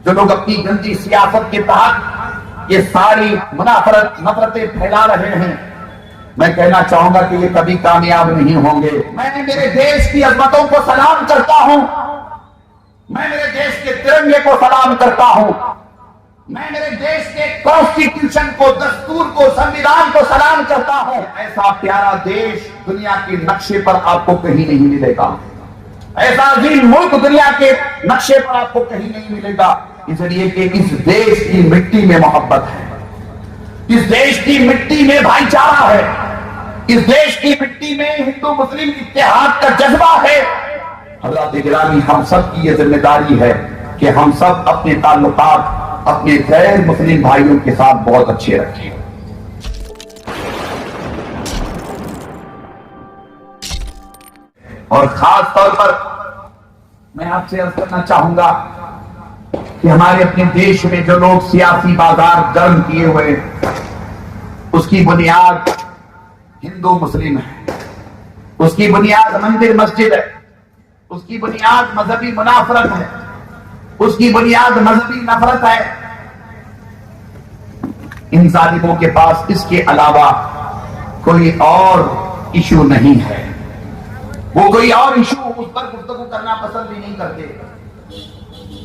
जो लोग अपनी गंदी सियासत के तहत ये सारी मुनाफरत नफरतें फैला रहे हैं, मैं कहना चाहूंगा कि ये कभी कामयाब नहीं होंगे। मैं मेरे देश की अजमतों को सलाम करता हूं, मैं मेरे देश के तिरंगे को सलाम करता हूं, मैं मेरे देश के कॉन्स्टिट्यूशन को, दस्तूर को, संविधान को सलाम करता हूं। ऐसा प्यारा देश दुनिया के नक्शे पर आपको कहीं नहीं मिलेगा, ऐसा अजीम मुल्क दुनिया के नक्शे पर आपको कहीं नहीं मिलेगा, इसलिए कि इस देश की मिट्टी में मोहब्बत है, इस देश की मिट्टी में भाईचारा है, इस देश की मिट्टी में हिंदू मुस्लिम इत्तेहाद का जज्बा है। हज़रत गिरामी, हम सब की यह जिम्मेदारी है कि हम सब अपने ताल्लुकात अपने गैर मुस्लिम भाइयों के साथ बहुत अच्छे रखें। और खास तौर पर मैं आपसे अर्ज करना चाहूंगा कि हमारे अपने देश में जो लोग सियासी बाजार गर्म किए हुए, उसकी बुनियाद हिंदू मुस्लिम है, उसकी बुनियाद मंदिर मस्जिद है, उसकी बुनियाद मजहबी मुनाफरत है, उसकी बुनियाद मजहबी नफरत है। इन जालिमों के पास इसके अलावा कोई और इशू नहीं है, वो कोई और इशू उस पर गुफ्तगू करना पसंद भी नहीं करते।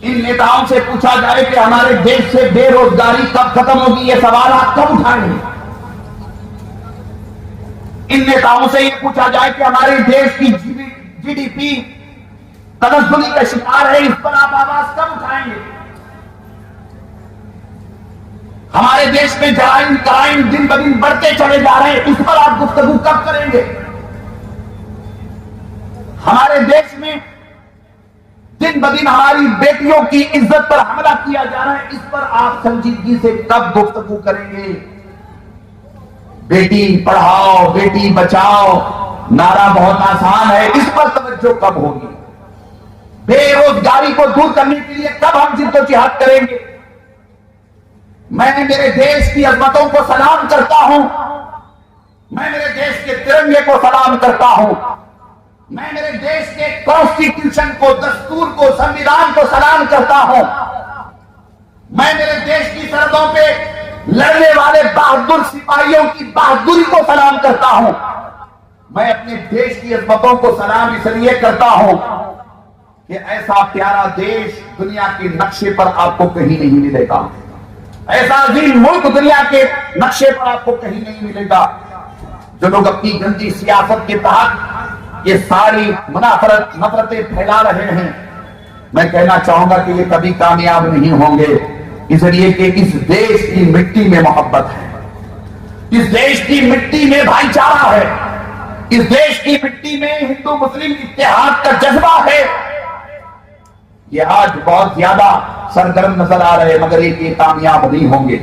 इन नेताओं से पूछा जाए कि हमारे देश से बेरोजगारी कब खत्म होगी, ये सवाल आप कब उठाएंगे? इन नेताओं से ये पूछा जाए कि हमारे देश की जीडीपी तनज़्ज़ुली का शिकार है, इस पर आप आवाज कब उठाएंगे? हमारे देश में क्राइम दिन ब दिन बढ़ते चले जा रहे हैं, इस पर आप गुफ्तगू कब करेंगे? हमारे देश में दिन ब दिन हमारी बेटियों की इज्जत पर हमला किया जा रहा है, इस पर आप संजीदगी से कब गुफ्तगू करेंगे? बेटी पढ़ाओ बेटी बचाओ नारा बहुत आसान है, इस पर तवज्जो कब होगी? बेरोजगारी को दूर करने के लिए कब हम जिद्दोजहद करेंगे? मैं मेरे देश की अजमतों को सलाम करता हूं, मैं मेरे देश के तिरंगे को सलाम करता हूं, मैं मेरे देश के कॉन्स्टिट्यूशन को, दस्तूर को, संविधान को सलाम करता हूं, मैं मेरे देश की सरहदों पे लड़ने वाले बहादुर सिपाहियों की बहादुरी को सलाम करता हूं। मैं अपने देश की अजमतों को सलाम इसलिए करता हूं कि ऐसा प्यारा देश दुनिया के नक्शे पर आपको कहीं नहीं मिलेगा, ऐसा अजीम मुल्क दुनिया के नक्शे पर आपको कहीं नहीं मिलेगा। जो लोग अपनी गंदी सियासत के तहत ये सारी मुनाफरत नफरतें फैला रहे हैं, मैं कहना चाहूंगा कि ये कभी कामयाब नहीं होंगे, इसलिए कि इस देश की मिट्टी में मोहब्बत है, इस देश की मिट्टी में भाईचारा है, इस देश की मिट्टी में हिंदू मुस्लिम इत्तेहाद का जज्बा है। ये आज बहुत ज्यादा सरगर्म नजर आ रहे हैं, मगर ये कामयाब नहीं होंगे।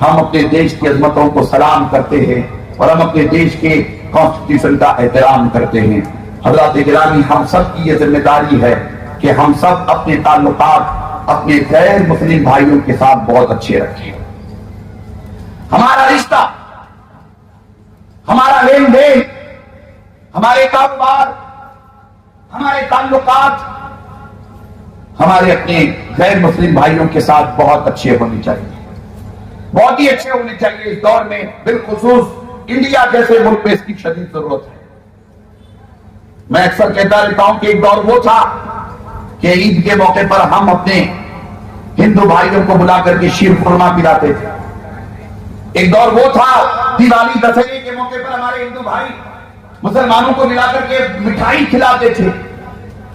हम अपने देश की अजमतों को सलाम करते हैं और हम अपने देश के कॉन्स्टिट्यूशन का एहतराम करते हैं। हज़रत गिरामी, हम सब की यह जिम्मेदारी है कि हम सब अपने ताल्लुकात अपने गैर मुस्लिम भाइयों के साथ बहुत अच्छे रखें। हमारा रिश्ता, हमारा लेन देन, हमारे कारोबार, हमारे ताल्लुकात हमारे अपने गैर मुस्लिम भाइयों के साथ बहुत अच्छे होने चाहिए, बहुत ही अच्छे होने चाहिए। इस दौर में बिलखुसूस इंडिया जैसे मुल्क में इसकी शदीद जरूरत है। मैं अक्सर कहता रहता हूं कि एक दौर वो था कि ईद के मौके पर हम अपने हिंदू भाइयों को बुला करके शीर खुरमा पिलाते थे। एक दौर वो था दिवाली दशहरे के मौके पर हमारे हिंदू भाई मुसलमानों को मिला करके मिठाई खिलाते थे।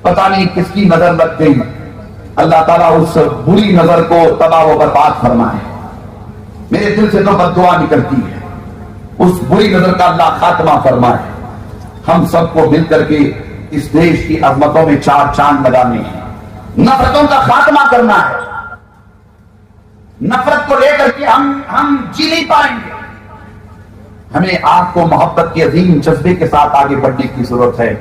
पता नहीं किसकी नजर लग गई, अल्लाह ताला उस बुरी नजर को तबाह व बर्बाद फरमाए। मेरे दिल से तो बद्दुआ निकलती है, उस बुरी नजर का अल्लाह खात्मा फरमाए। हम सबको मिलकर के इस देश की अजमतों में चार चांद लगाने हैं, नफरतों का खात्मा करना है। नफरत को लेकर के हम जी नहीं पाएंगे। हमें आपको मोहब्बत के अजीम जज्बे के साथ आगे बढ़ने की जरूरत है।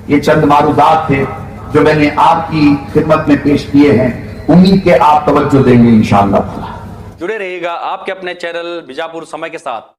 ये चंद मारूजात थे जो मैंने आपकी खिदमत में पेश किए हैं, उम्मीद के आप तवज्जो देंगे इंशाअल्लाह। जुड़े रहिएगा आपके अपने चैनल बीजापुर समय के साथ।